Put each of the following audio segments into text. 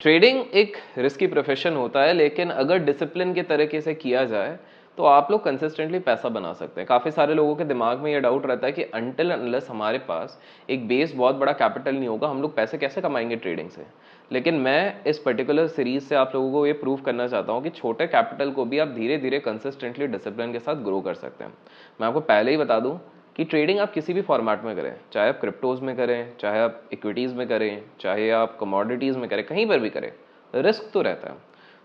Trading एक risky profession होता है, लेकिन अगर डिसिप्लिन के तरीके से किया जाए तो आप लोग कंसिस्टेंटली पैसा बना सकते हैं। काफ़ी सारे लोगों के दिमाग में ये डाउट रहता है कि अनटिल अनलेस हमारे पास एक बेस बहुत बड़ा कैपिटल नहीं होगा, हम लोग पैसे कैसे कमाएंगे ट्रेडिंग से। लेकिन मैं इस पर्टिकुलर सीरीज से आप लोगों को ये प्रूव करना चाहता हूँ कि छोटे कैपिटल को भी आप धीरे धीरे कंसिस्टेंटली डिसिप्लिन के साथ ग्रो कर सकते हैं। मैं आपको पहले ही बता दूँ कि ट्रेडिंग आप किसी भी फॉर्मेट में करें, चाहे आप क्रिप्टोज में करें, चाहे आप इक्विटीज़ में करें, चाहे आप कमोडिटीज़ में करें, कहीं पर भी करें, रिस्क तो रहता है।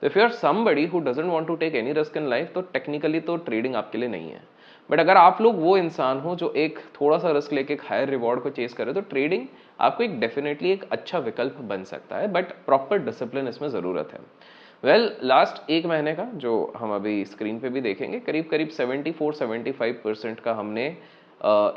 तो if you are somebody who doesn't want to take any risk in life, तो टेक्निकली तो ट्रेडिंग आपके लिए नहीं है। बट अगर आप लोग वो इंसान हो जो एक थोड़ा सा रिस्क लेके एक हायर रिवॉर्ड को चेस करे, तो ट्रेडिंग आपको एक डेफिनेटली एक अच्छा विकल्प बन सकता है, बट प्रॉपर डिसिप्लिन इसमें ज़रूरत है। लास्ट एक महीने का जो हम अभी स्क्रीन पे भी देखेंगे, करीब करीब 74-75% का हमने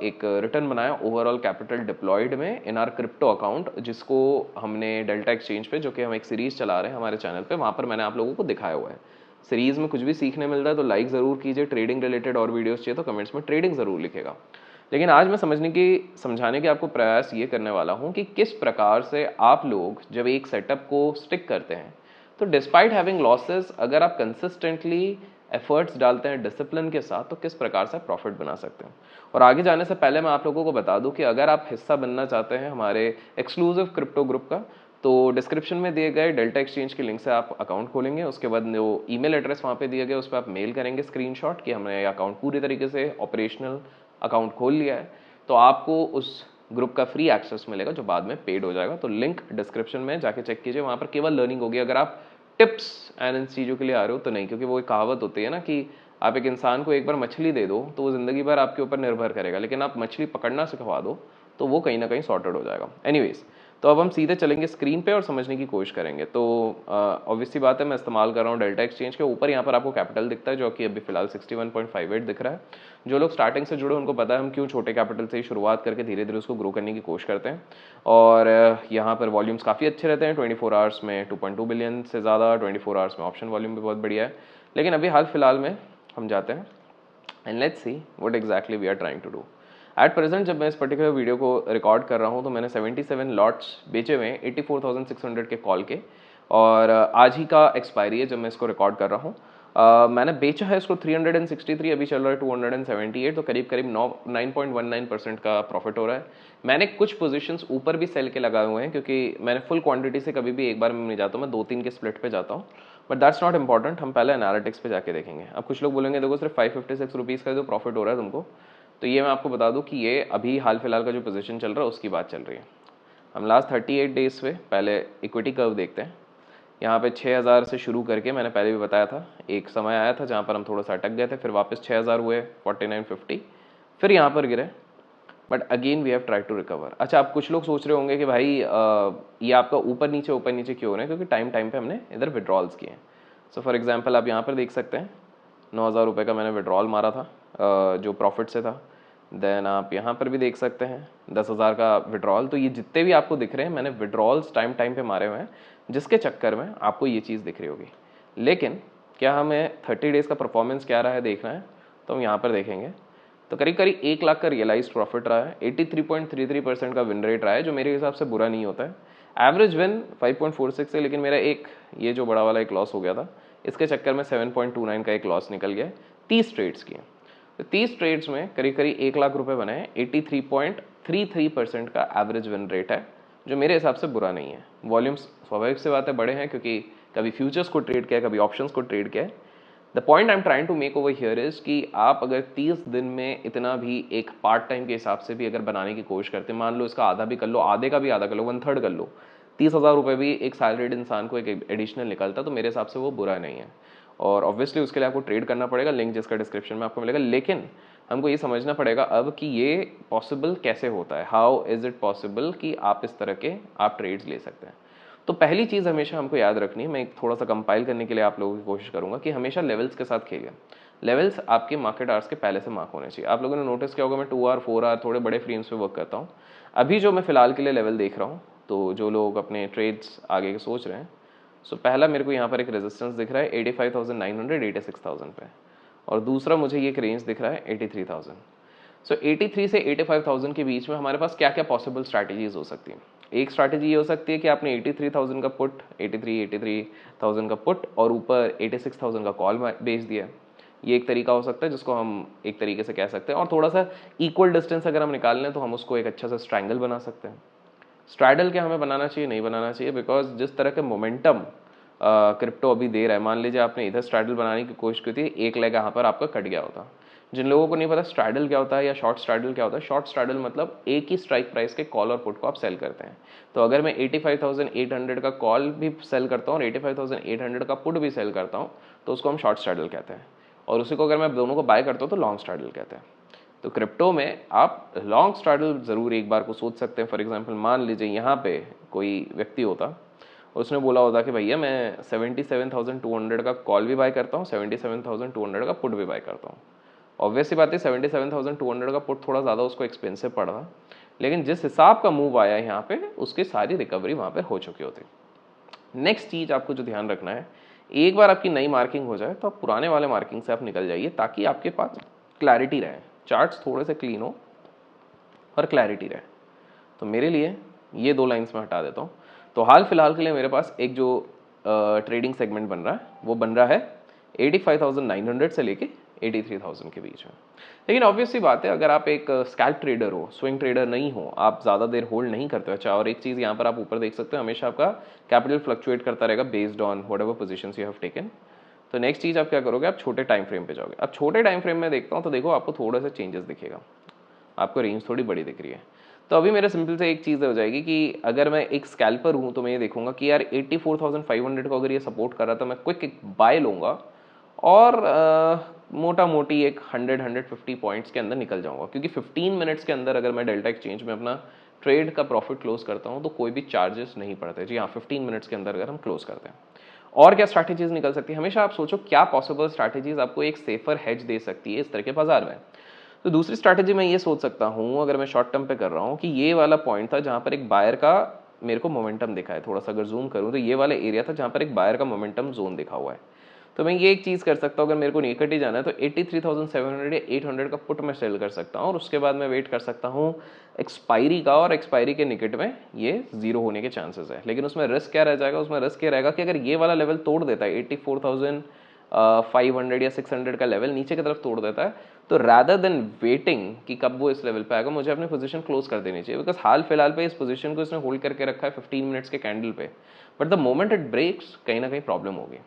एक रिटर्न बनाया ओवरऑल कैपिटल डिप्लॉयड में इन आर क्रिप्टो अकाउंट, जिसको हमने डेल्टा एक्सचेंज पे, जो कि हम एक सीरीज चला रहे हैं हमारे चैनल पे, वहाँ पर मैंने आप लोगों को दिखाया हुआ है। सीरीज में कुछ भी सीखने मिलता है तो लाइक ज़रूर कीजिए। ट्रेडिंग रिलेटेड और वीडियोस चाहिए तो कमेंट्स में ट्रेडिंग ज़रूर लिखेगा। लेकिन आज मैं समझाने की आपको प्रयास ये करने वाला हूँ कि किस प्रकार से आप लोग जब एक सेटअप को स्टिक करते हैं तो डिस्पाइट हैविंग लॉसेस, अगर आप कंसिस्टेंटली एफर्ट्स डालते हैं डिसिप्लिन के साथ, तो किस प्रकार से प्रॉफिट बना सकते हैं। और आगे जाने से पहले मैं आप लोगों को बता दूं कि अगर आप हिस्सा बनना चाहते हैं हमारे एक्सक्लूसिव क्रिप्टो ग्रुप का, तो डिस्क्रिप्शन में दिए गए डेल्टा एक्सचेंज के लिंक से आप अकाउंट खोलेंगे। उसके बाद जो ईमेल एड्रेस वहाँ पे दिया गया उस पर आप मेल करेंगे स्क्रीनशॉट कि हमने अकाउंट पूरी तरीके से ऑपरेशनल अकाउंट खोल लिया है, तो आपको उस ग्रुप का फ्री एक्सेस मिलेगा जो बाद में पेड हो जाएगा। तो लिंक डिस्क्रिप्शन में जाके चेक कीजिए, वहाँ पर केवल लर्निंग होगी। अगर आप टिप्स एंड इन चीज़ों के लिए आ रहे हो तो नहीं, क्योंकि वो एक कहावत होती है ना कि आप एक इंसान को एक बार मछली दे दो तो वो ज़िंदगी भर आपके ऊपर निर्भर करेगा, लेकिन आप मछली पकड़ना सिखवा दो तो वो कहीं ना कहीं सॉर्टेड हो जाएगा। एनीवेज, तो अब हम सीधे चलेंगे स्क्रीन पे और समझने की कोशिश करेंगे। तो ऑब्वियस सी बात है, मैं इस्तेमाल कर रहा हूँ डेल्टा एक्सचेंज के ऊपर। यहाँ पर आपको कैपिटल दिखता है जो कि अभी फिलहाल 61.58 दिख रहा है। जो लोग स्टार्टिंग से जुड़े उनको पता है हम क्यों छोटे कैपिटल से ही शुरुआत करके धीरे धीरे उसको ग्रो करने की कोशिश करते हैं। और यहाँ पर वॉल्यूम्स काफ़ी अच्छे रहते हैं। 24 आवर्स में 2.2 बिलियन से ज़्यादा, 24 आवर्स में ऑप्शन वॉल्यूम भी बहुत बढ़िया है। लेकिन अभी हाल फिलहाल में हम जाते हैं and let's see what exactly we are trying to do at present. जब मैं इस पर्टिकुलर वीडियो को रिकॉर्ड कर रहा हूँ तो मैंने 77 लॉट्स बेचे हुए हैं 84,600 के कॉल के, और आज ही का एक्सपायरी है जब मैं इसको रिकॉर्ड कर रहा हूँ। मैंने बेचा है इसको 363, अभी चल रहा है 278, तो करीब करीब 9.19% का प्रॉफिट हो रहा है। मैंने कुछ पोजीशंस ऊपर भी सेल के लगाए हुए हैं, क्योंकि मैंने फुल क्वांटिटी से कभी भी एक बार में नहीं जाता हूँ, मैं 2-3 के स्प्लिट पे जाता हूँ। बट दैट्स नॉट इंपॉर्टेंट, हम पहले एनालिटिक्स पे जाके देखेंगे। अब कुछ लोग बोलेंगे देखो सिर्फ 556 रुपीज़ का जो प्रॉफिट हो रहा है तुमको, तो ये मैं आपको बता दूं कि ये अभी हाल फिलहाल का जो पोजीशन चल रहा है उसकी बात चल रही है। हम लास्ट 38 डेज पे पहले इक्विटी कर्व देखते हैं। यहाँ पे 6000 से शुरू करके, मैंने पहले भी बताया था, एक समय आया था जहाँ पर हम थोड़ा सा अटक गए थे, फिर वापस 6000 हुए, 4950, फिर यहाँ पर गिरे, but again we have try to recover. अच्छा, आप कुछ लोग सोच रहे होंगे कि भाई ये आपका ऊपर नीचे क्यों हो रहे हैं, क्योंकि टाइम टाइम पे हमने इधर विड्रॉल्स किए हैं। सो फॉर एग्जांपल आप यहाँ पर देख सकते हैं 9000 रुपये का मैंने विड्रॉल मारा था जो प्रॉफिट से था। देन आप यहाँ पर भी देख सकते हैं 10,000 का विड्रॉल। तो ये जितने भी आपको दिख रहे हैं मैंने विड्रॉल्स टाइम टाइम पे मारे हुए हैं, जिसके चक्कर में आपको ये चीज़ दिख रही होगी। लेकिन क्या हमें 30 डेज़ का परफॉर्मेंस क्या रहा है देखना है, तो हम यहाँ पर देखेंगे तो करीब करीब 1 लाख का रियलाइज प्रॉफिट रहा है, 83.33% का विन रेट रहा है, जो मेरे हिसाब से बुरा नहीं होता है। एवरेज विन 5.46 है, लेकिन मेरा एक ये जो बड़ा वाला एक लॉस हो गया था, इसके चक्कर में 7.29 का एक लॉस निकल गया। 30 ट्रेड्स किए, तो 30 ट्रेड्स में करीब करीब 1 लाख रुपए बने। 83.33% का एवरेज विन रेट है, जो मेरे हिसाब से बुरा नहीं है। वॉल्यूम्स स्वाभाविक से बातें बड़े हैं, क्योंकि कभी फ्यूचर्स को ट्रेड किया, कभी ऑप्शंस को ट्रेड किया है। The point I am trying to make over here is कि आप अगर 30 दिन में इतना भी एक पार्ट टाइम के हिसाब से भी अगर बनाने की कोशिश करते हैं, मान लो इसका आधा भी कर लो, आधे का भी आधा कर लो, 1/3 कर लो, 30,000 रुपये भी एक सैलरीड इंसान को एक एडिशनल निकलता, तो मेरे हिसाब से वो बुरा नहीं है। और ऑब्वियसली उसके लिए आपको ट्रेड करना पड़ेगा, लिंक जिसका डिस्क्रिप्शन में आपको मिलेगा। लेकिन हमको ये समझना पड़ेगा अब कि ये पॉसिबल कैसे होता है, हाउ इज इट पॉसिबल कि आप इस तरह के आप ट्रेड्स ले सकते हैं। तो पहली चीज़ हमेशा हमको याद रखनी है, मैं थोड़ा सा कंपाइल करने के लिए आप लोगों की कोशिश करूंगा कि हमेशा लेवल्स के साथ खेलिए। लेवल्स आपके मार्केट आवर्स के पहले से मार्क होने चाहिए। आप लोगों ने नोटिस किया होगा मैं 2 आवर 4 आवर थोड़े बड़े फ्रेम्स पे वर्क करता हूँ। अभी जो मैं फिलहाल के लिए लेवल देख रहा हूँ, तो जो लोग अपने ट्रेड्स आगे के सोच रहे हैं, सो पहला मेरे को यहाँ पर एक रेजिस्टेंस दिख रहा है 85,900 86,000 पे, और दूसरा मुझे ये एक रेंज दिख रहा है 83,000। सो 83 से 85,000 के बीच में हमारे पास क्या क्या पॉसिबल स्ट्रैटेजीज हो सकती हैं। एक स्ट्रैटेजी ये हो सकती है कि आपने 83,000 का पुट, 83,000 का पुट और ऊपर 86,000 का कॉल बेच दिया। ये एक तरीका हो सकता है जिसको हम एक तरीके से कह सकते हैं। और थोड़ा सा इक्वल डिस्टेंस अगर हम निकाल लें तो हम उसको एक अच्छा सा स्ट्रैंगल बना सकते हैं। स्ट्रैडल क्या हमें बनाना चाहिए, नहीं बनाना चाहिए, बिकॉज जिस तरह के मोमेंटम क्रिप्टो अभी दे रहा है, मान लीजिए आपने इधर स्ट्रैडल बनाने की कोशिश की थी, एक लेग यहाँ पर आपका कट गया होता। जिन लोगों को नहीं पता स्ट्रैडल क्या होता है या शॉर्ट स्ट्रैडल क्या होता है, शॉर्ट स्ट्रैडल मतलब एक ही स्ट्राइक प्राइस के कॉल और पुट को आप सेल करते हैं। तो अगर मैं 85,800 का कॉल भी सेल करता हूँ और 85,800 का पुट भी सेल करता हूँ तो उसको हम शॉर्ट स्ट्रैडल कहते हैं। और उसी को अगर मैं दोनों को बाय करता हूँ तो लॉन्ग स्ट्रैडल कहते हैं। तो क्रिप्टो में आप लॉन्ग स्ट्रैडल ज़रूर एक बार को सोच सकते हैं। फॉर एग्जांपल मान लीजिए यहाँ पे कोई व्यक्ति होता, उसने बोला होता कि भैया मैं 77,200 का कॉल भी बाय करता हूँ, 77,200 का पुट भी बाय करता हूँ। ऑब्वियसली बात है 77,200 का पुट थोड़ा ज़्यादा उसको एक्सपेंसिव पड़ रहा, लेकिन जिस हिसाब का मूव आया यहाँ पे उसकी सारी रिकवरी वहाँ पे हो चुकी होती। नेक्स्ट चीज़ आपको जो ध्यान रखना है, एक बार आपकी नई मार्किंग हो जाए तो आप पुराने वाले मार्किंग से आप निकल जाइए ताकि आपके पास क्लैरिटी रहे, चार्ट्स थोड़े से क्लीन हो और क्लैरिटी रहे। तो मेरे लिए ये 2 लाइन्स में हटा देता हूँ। तो हाल फिलहाल के लिए मेरे पास एक जो ट्रेडिंग सेगमेंट बन रहा है वो बन रहा है 85,900 से लेके 83,000 के बीच में। लेकिन ऑब्वियसली बात है अगर आप एक स्कैल्प ट्रेडर हो, स्विंग ट्रेडर नहीं हो, आप ज़्यादा देर होल्ड नहीं करते हो। अच्छा, और एक चीज़ यहाँ पर आप ऊपर देख सकते हो, हमेशा आपका कैपिटल फ्लक्चुएट करता रहेगा based on what ever positions you have taken. तो नेक्स्ट चीज़ आप क्या करोगे, आप छोटे टाइम फ्रेम पे जाओगे। अब छोटे टाइम फ्रेम में देखता हूँ तो देखो आपको थोड़ा सा चेंजेस दिखेगा, आपको रेंज थोड़ी बड़ी दिख रही है। तो अभी मेरे सिंपल से एक चीज़ हो जाएगी कि अगर मैं एक स्कैल्पर हूँ तो मैं ये देखूंगा कि यार 84,500 को अगर ये सपोर्ट कर रहा तो मैं क्विक एक बाय लूँगा और मोटा मोटी एक 100-150 पॉइंट्स के अंदर निकल जाऊंगा, क्योंकि 15 मिनट्स के अंदर अगर मैं डेल्टा एक्सचेंज में अपना ट्रेड का प्रॉफिट क्लोज करता हूँ तो कोई भी चार्जेस नहीं पड़ते। जी हाँ, 15 मिनट्स के अंदर अगर हम क्लोज करते हैं। और क्या स्ट्रैटेजीज निकल सकती है, हमेशा आप सोचो क्या पॉसिबल स्ट्रैटेजीज आपको एक सेफर हेज दे सकती है इस तरह के बाजार में। तो दूसरी स्ट्रैटेजी मैं ये सोच सकता हूँ, अगर मैं शॉर्ट टर्म पे कर रहा हूँ, कि ये वाला पॉइंट था जहाँ पर एक बायर का मेरे को मोमेंटम दिखा है। थोड़ा सा अगर जूम करूँ तो ये वाला एरिया था जहाँ पर एक बायर का मोमेंटम जोन दिखा हुआ है। तो मैं ये एक चीज़ कर सकता हूँ, अगर मेरे को निकट ही जाना है तो 83,700 या 800 का पुट मैं सेल कर सकता हूँ और उसके बाद मैं वेट कर सकता हूँ एक्सपायरी का, और एक्सपायरी के निकट में ये जीरो होने के चांसेस है। लेकिन उसमें रिस्क क्या रह जाएगा, उसमें रिस्क ये रहेगा कि अगर ये वाला लेवल तोड़ देता है 84,500 या 600 का लेवल नीचे की तरफ तोड़ देता है, तो रादर देन वेटिंग कि कब वो इस लेवल पे आएगा, मुझे अपनी पोजीशन क्लोज कर देनी चाहिए। बिकॉज हाल फिलहाल पे इस पोजीशन को इसने होल्ड करके रखा है 15 मिनट्स के कैंडल पे, but the moment it breaks कहीं ना कहीं प्रॉब्लम होगी।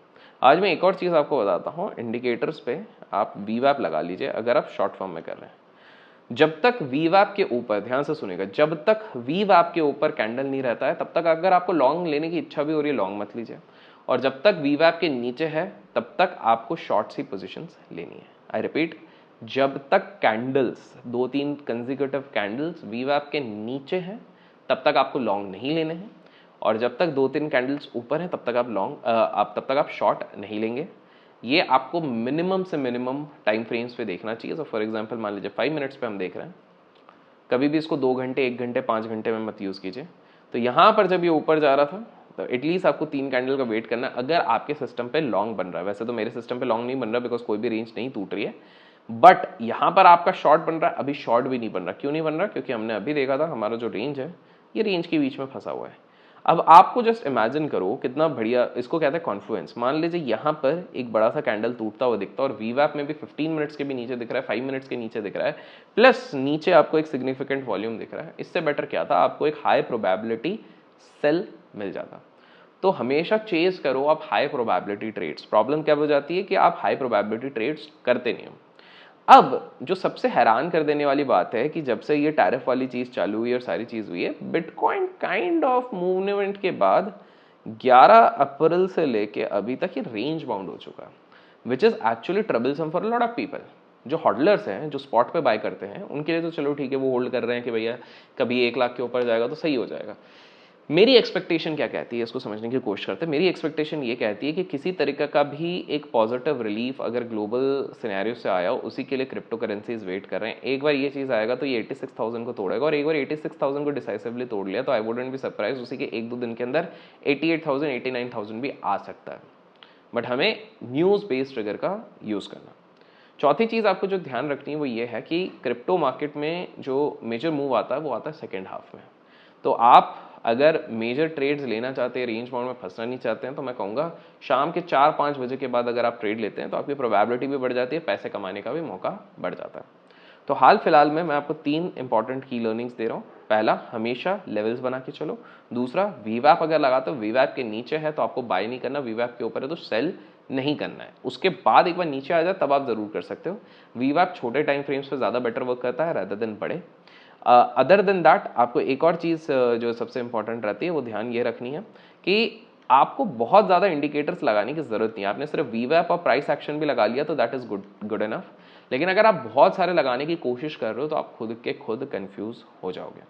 आज मैं एक और चीज़ आपको बताता हूँ, इंडिकेटर्स पे आप वीवैप लगा लीजिए अगर आप शॉर्ट फॉर्म में कर रहे हैं। जब तक वीवैप के ऊपर, ध्यान से सुनिएगा, जब तक वीवैप के ऊपर कैंडल नहीं रहता है तब तक अगर आपको लॉन्ग लेने की इच्छा भी हो रही है लॉन्ग मत लीजिए, और जब तक वीवैप के नीचे है तब तक आपको शॉर्ट सी पोजीशंस लेनी है। आई रिपीट, जब तक कैंडल्स 2-3 कंसेक्यूटिव कैंडल्स वीवैप के नीचे हैं तब तक आपको लॉन्ग नहीं लेने हैं, और जब तक 2-3 कैंडल्स ऊपर हैं तब तक आप शॉर्ट नहीं लेंगे। ये आपको मिनिमम से मिनिमम टाइम फ्रेम्स पे देखना चाहिए। तो फॉर एग्जांपल मान लीजिए 5 मिनट्स पे हम देख रहे हैं, कभी भी इसको 2 घंटे, 1 घंटे, 5 घंटे में मत यूज़ कीजिए। तो यहाँ पर जब ये ऊपर जा रहा था तो एटलीस्ट आपको 3 कैंडल का वेट करना है अगर आपके सिस्टम पे लॉन्ग बन रहा है। वैसे तो मेरे सिस्टम पे लॉन्ग नहीं बन रहा बिकॉज कोई भी रेंज नहीं टूट रही है, बट यहाँ पर आपका शॉर्ट बन रहा है। अभी शॉर्ट भी नहीं बन रहा, क्यों नहीं बन रहा, क्योंकि हमने अभी देखा था हमारा जो रेंज है ये रेंज के बीच में फंसा हुआ है। अब आपको जस्ट इमेजिन करो कितना बढ़िया, इसको कहते हैं कॉन्फ्लुएंस। मान लीजिए यहाँ पर एक बड़ा सा कैंडल टूटता हुआ दिखता है और वीवैप में भी 15 मिनट्स के भी नीचे दिख रहा है, 5 मिनट्स के नीचे दिख रहा है, प्लस नीचे आपको एक सिग्निफिकेंट वॉल्यूम दिख रहा है। इससे बेटर क्या था, आपको एक हाई प्रोबेबिलिटी सेल मिल जाता। तो हमेशा चेज करो आप हाई प्रोबेबिलिटी ट्रेड्स। प्रॉब्लम क्या हो जाती है कि आप हाई प्रोबेबिलिटी ट्रेड्स करते नहीं हो। अब जो सबसे हैरान कर देने वाली बात है कि जब से ये टैरिफ वाली चीज चालू हुई और सारी चीज हुई है, बिटकॉइन काइंड ऑफ मूवमेंट के बाद 11 अप्रैल से लेके अभी तक ये रेंज बाउंड हो चुका है, which is actually troublesome for lot of people. जो हॉडलर्स हैं, जो स्पॉट पे बाय करते हैं, उनके लिए तो चलो ठीक है, वो होल्ड कर रहे हैं कि भैया कभी 1 लाख के ऊपर जाएगा तो सही हो जाएगा। मेरी एक्सपेक्टेशन क्या कहती है, इसको समझने की कोशिश करते हैं। मेरी एक्सपेक्टेशन ये कहती है कि किसी तरीके का भी एक पॉजिटिव रिलीफ अगर ग्लोबल सिनेरियो से आया हो, उसी के लिए क्रिप्टो करेंसीज वेट कर ररे हैं। एक बार ये चीज़ आएगा तो ये 86,000 को तोड़ेगा, और एक बार 86,000 को डिसाइसिवली तोड़ लिया तो आई वुडंट बी सरप्राइज उसी के 1-2 दिन के अंदर 88,000, 89,000 भी आ सकता है। बट हमें न्यूज़ बेस्ड ट्रिगर का यूज़ करना। चौथी चीज़ आपको जो ध्यान रखनी है वो ये है कि क्रिप्टो मार्केट में जो मेजर मूव आता है वो आता है सेकेंड हाफ में। तो आप अगर मेजर ट्रेड्स लेना चाहते हैं, रेंज बाउंड में फंसना नहीं चाहते हैं, तो मैं कहूँगा शाम के 4-5 बजे के बाद अगर आप ट्रेड लेते हैं तो आपकी प्रोबेबिलिटी भी बढ़ जाती है, पैसे कमाने का भी मौका बढ़ जाता है। तो हाल फिलहाल में मैं आपको 3 इंपॉर्टेंट की लर्निंग्स दे रहा हूँ। पहला, हमेशा लेवल्स बना के चलो। दूसरा, वीवैप अगर लगाते हो, वीवैप के नीचे है तो आपको बाय नहीं करना, वीवैप के ऊपर है तो सेल नहीं करना है। उसके बाद एक बार नीचे आ जाए तब आप जरूर कर सकते हो। वीवैप छोटे टाइम फ्रेम्स पे ज़्यादा बेटर वर्क करता है रादर देन बड़े। अदर देन दैट, आपको एक और चीज़ जो सबसे इंपॉर्टेंट रहती है वो ध्यान ये रखनी है कि आपको बहुत ज़्यादा इंडिकेटर्स लगाने की जरूरत नहीं है। आपने सिर्फ वीवैप और प्राइस एक्शन भी लगा लिया तो दैट इज गुड इनफ। लेकिन अगर आप बहुत सारे लगाने की कोशिश कर रहे हो तो आप खुद के खुद कंफ्यूज हो जाओगे।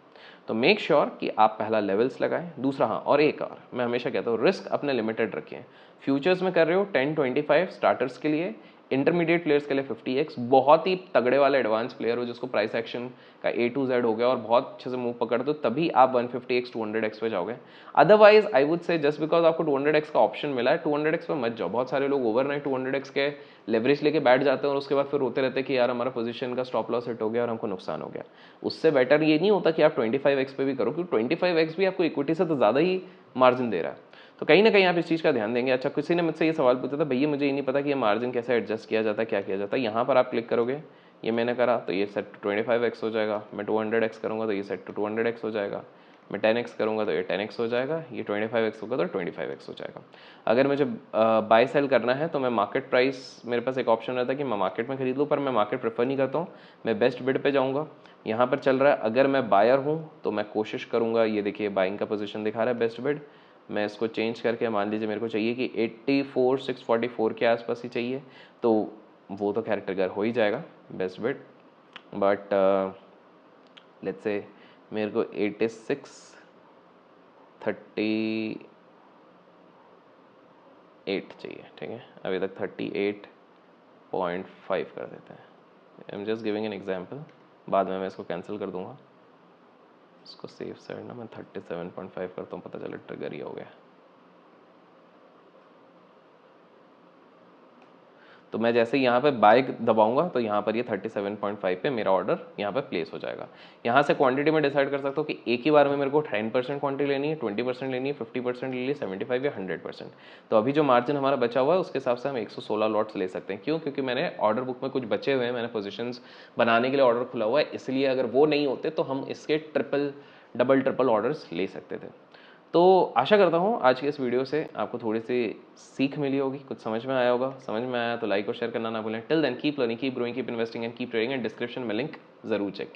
तो मेक श्योर कि आप पहला लेवल्स लगाएं। दूसरा, हाँ, और एक और मैं हमेशा कहता हूँ, रिस्क अपने लिमिटेड रखें। फ्यूचर्स में कर रहे हो 10-25 स्टार्टर्स के लिए, इंटरमीडिएट प्लेयर्स के लिए 50x, बहुत ही तगड़े वाले एडवांस प्लेयर हो जिसको प्राइस एक्शन का A to Z हो गया और बहुत अच्छे से मूव पकड़ दो, तभी आप 150x 200x पे जाओगे। Otherwise I would say just because आपको 200x का ऑप्शन मिला है 200x पे मत जाओ। बहुत सारे लोग ओवरनाइट 200x के लेवरेज लेके बैठ जाते हैं और उसके बाद फिर रोते रहते हैं कि यार हमारा पोजीशन का स्टॉप लॉस हिट हो गया और हमको नुकसान हो गया। उससे बेटर ये नहीं होता कि आप 25x पे भी करो, क्योंकि 25x भी आपको इक्विटी से तो ज़्यादा ही मार्जिन दे रहा है। तो कहीं ना कहीं आप इस चीज़ का ध्यान देंगे। अच्छा, किसी ने मुझसे ये सवाल पूछा था, भैया मुझे ये नहीं पता कि ये मार्जिन कैसे एडजस्ट किया जाता है, क्या किया जाता है। यहाँ पर आप क्लिक करोगे, ये मैंने करा तो ये सेट टू 25x हो जाएगा। मैं 200x करूँगा तो ये सेट टू 200x हो जाएगा। मैं 10x करूँगा तो ये 10x हो जाएगा। ये 25x होगा तो 25x हो जाएगा। अगर मुझे बाय सेल करना है तो मैं मार्केट प्राइस, मेरे पास एक ऑप्शन रहता है कि मैं मार्केट में खरीद लूँ, पर मैं मार्केट प्रेफर नहीं करता हूँ। मैं बेस्ट बिड पे जाऊँगा। यहाँ पर चल रहा है, अगर मैं बायर हूँ तो मैं कोशिश करूँगा, ये देखिए बाइंग का पोजीशन दिखा रहा है बेस्ट बिड, मैं इसको चेंज करके मान लीजिए मेरे को चाहिए कि 84,644 के आसपास ही चाहिए, तो वो तो खैर ट्रिगर हो ही जाएगा best bid. But let's say मेरे को 8638 चाहिए, ठीक है। अभी तक 38.5 कर देते हैं। I am just giving an example, बाद में मैं इसको कैंसिल कर दूंगा। इसको सेफ साइड ना मैं 37.5 करता हूँ, पता चला ट्रिगर ही हो गया। तो मैं जैसे यहाँ पे बाय दबाऊंगा तो यहाँ पर ये 37.5 पे मेरा ऑर्डर यहाँ पे प्लेस हो जाएगा। यहाँ से क्वांटिटी में डिसाइड कर सकता हूँ कि एक ही बार में मेरे को 10% क्वांटिटी लेनी है, 20% लेनी है, 50% ले ली, 75 या 100%। तो अभी जो मार्जिन हमारा बचा हुआ है उसके हिसाब से हम 116 लॉट्स ले सकते हैं। क्यों? क्योंकि मैंने ऑर्डर बुक में कुछ बचे हुए हैं, मैंने पोजिशंस बनाने के लिए ऑर्डर खुला हुआ है, इसलिए अगर वो नहीं होते तो हम इसके डबल ट्रिपल ऑर्डर्स ले सकते थे। तो आशा करता हूँ आज के इस वीडियो से आपको थोड़ी सी सीख मिली होगी, कुछ समझ में आया होगा। समझ में आया तो लाइक और शेयर करना ना भूलें। Till then keep learning, keep growing, keep investing and keep trading. And description में लिंक जरूर चेक